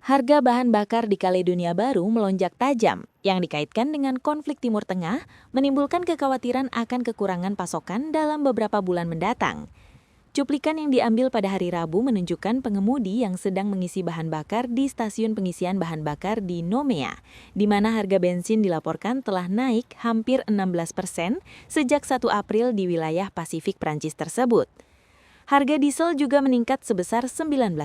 Harga bahan bakar di Kaledonia Baru melonjak tajam, yang dikaitkan dengan konflik Timur Tengah, menimbulkan kekhawatiran akan kekurangan pasokan dalam beberapa bulan mendatang. Cuplikan yang diambil pada hari Rabu menunjukkan pengemudi yang sedang mengisi bahan bakar di stasiun pengisian bahan bakar di Nomea, di mana harga bensin dilaporkan telah naik hampir 16% sejak 1 April di wilayah Pasifik Prancis tersebut. Harga diesel juga meningkat sebesar 19%.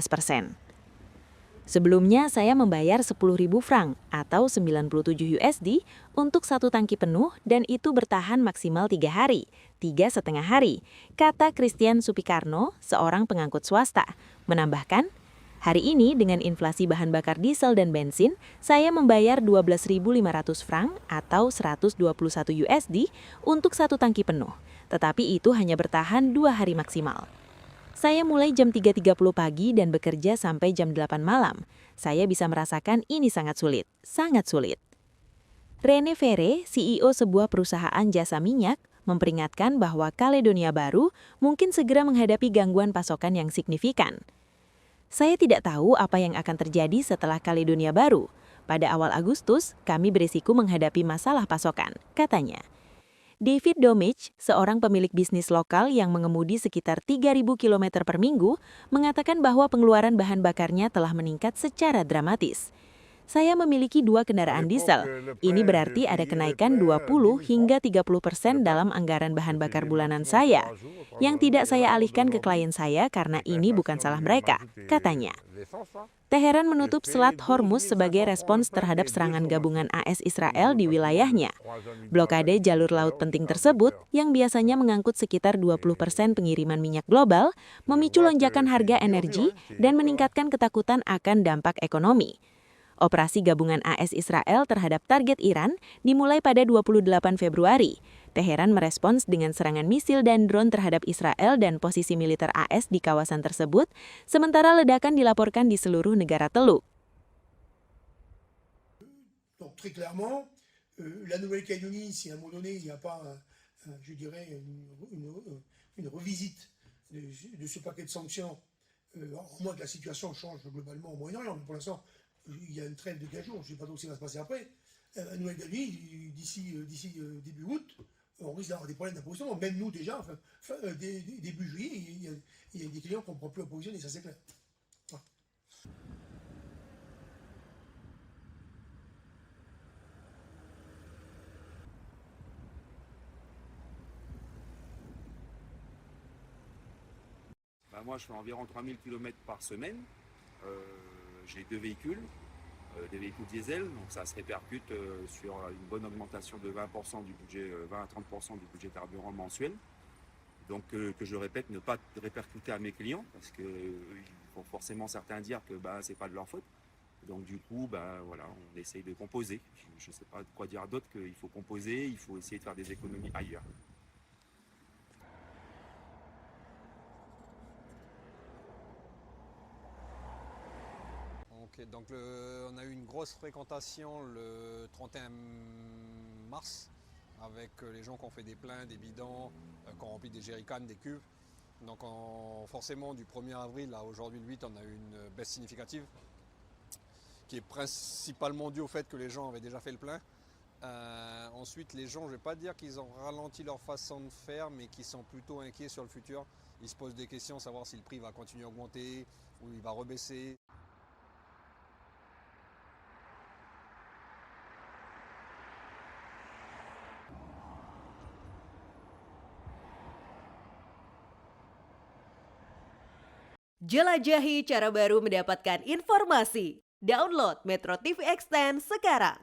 Sebelumnya saya membayar 10.000 franc atau 97 USD untuk satu tangki penuh dan itu bertahan maksimal 3 hari, 3,5 hari, kata Christian Supikarno, seorang pengangkut swasta. Menambahkan, hari ini dengan inflasi bahan bakar diesel dan bensin, saya membayar 12.500 franc atau 121 USD untuk satu tangki penuh, tetapi itu hanya bertahan 2 hari maksimal. Saya mulai jam 3.30 pagi dan bekerja sampai jam 8 malam. Saya bisa merasakan ini sangat sulit, sangat sulit. Rene Ferre, CEO sebuah perusahaan jasa minyak, memperingatkan bahwa Kaledonia Baru mungkin segera menghadapi gangguan pasokan yang signifikan. Saya tidak tahu apa yang akan terjadi setelah Kaledonia Baru. Pada awal Agustus, kami berisiko menghadapi masalah pasokan, katanya. David Domich, seorang pemilik bisnis lokal yang mengemudi sekitar 3.000 km per minggu, mengatakan bahwa pengeluaran bahan bakarnya telah meningkat secara dramatis. Saya memiliki 2 kendaraan diesel. Ini berarti ada kenaikan 20 hingga 30% dalam anggaran bahan bakar bulanan saya, yang tidak saya alihkan ke klien saya karena ini bukan salah mereka, katanya. Teheran menutup Selat Hormuz sebagai respons terhadap serangan gabungan AS Israel di wilayahnya. Blokade jalur laut penting tersebut, yang biasanya mengangkut sekitar 20% pengiriman minyak global, memicu lonjakan harga energi dan meningkatkan ketakutan akan dampak ekonomi. Operasi gabungan AS Israel terhadap target Iran dimulai pada 28 Februari. Teheran merespons dengan serangan misil dan drone terhadap Israel dan posisi militer AS di kawasan tersebut, sementara ledakan dilaporkan di seluruh negara Teluk. Donc très clairement, la Nouvelle-Calédonie, si à un moment donné il n'y a pas, je dirais, une revisite de ce paquet de sanctions, à moins que la situation change globalement au Moyen-Orient, mais pour l'instant, il y a une trêve de 15 jours, je ne sais pas trop ce qui va se passer après. La Nouvelle-Calédonie, d'ici début août, on risque d'avoir des problèmes d'approvisionnement. Même nous déjà, début juillet, il y a des clients qu'on ne pourra plus approvisionner, ça c'est clair. Voilà. Moi, je fais environ 3000 km par semaine. J'ai 2 véhicules, des véhicules diesel, donc ça se répercute sur une bonne augmentation de 20% du budget, 20 à 30% du budget carburant mensuel. Donc que je répète, ne pas répercuter à mes clients, parce que ils vont forcément certains dire que c'est pas de leur faute. Donc du coup, voilà, on essaye de composer. Je ne sais pas quoi dire d'autre qu'il faut composer, il faut essayer de faire des économies ailleurs. Ok, donc on a eu une grosse fréquentation le 31 mars avec les gens qui ont fait des pleins, des bidons, qui ont rempli des jerrycans, des cuves. Donc forcément du 1er avril à aujourd'hui le 8, on a eu une baisse significative qui est principalement due au fait que les gens avaient déjà fait le plein. Ensuite les gens, je ne vais pas dire qu'ils ont ralenti leur façon de faire, mais qu'ils sont plutôt inquiets sur le futur. Ils se posent des questions, savoir si le prix va continuer à augmenter ou il va rebaisser. Jelajahi cara baru mendapatkan informasi. Download Metro TV Extend sekarang.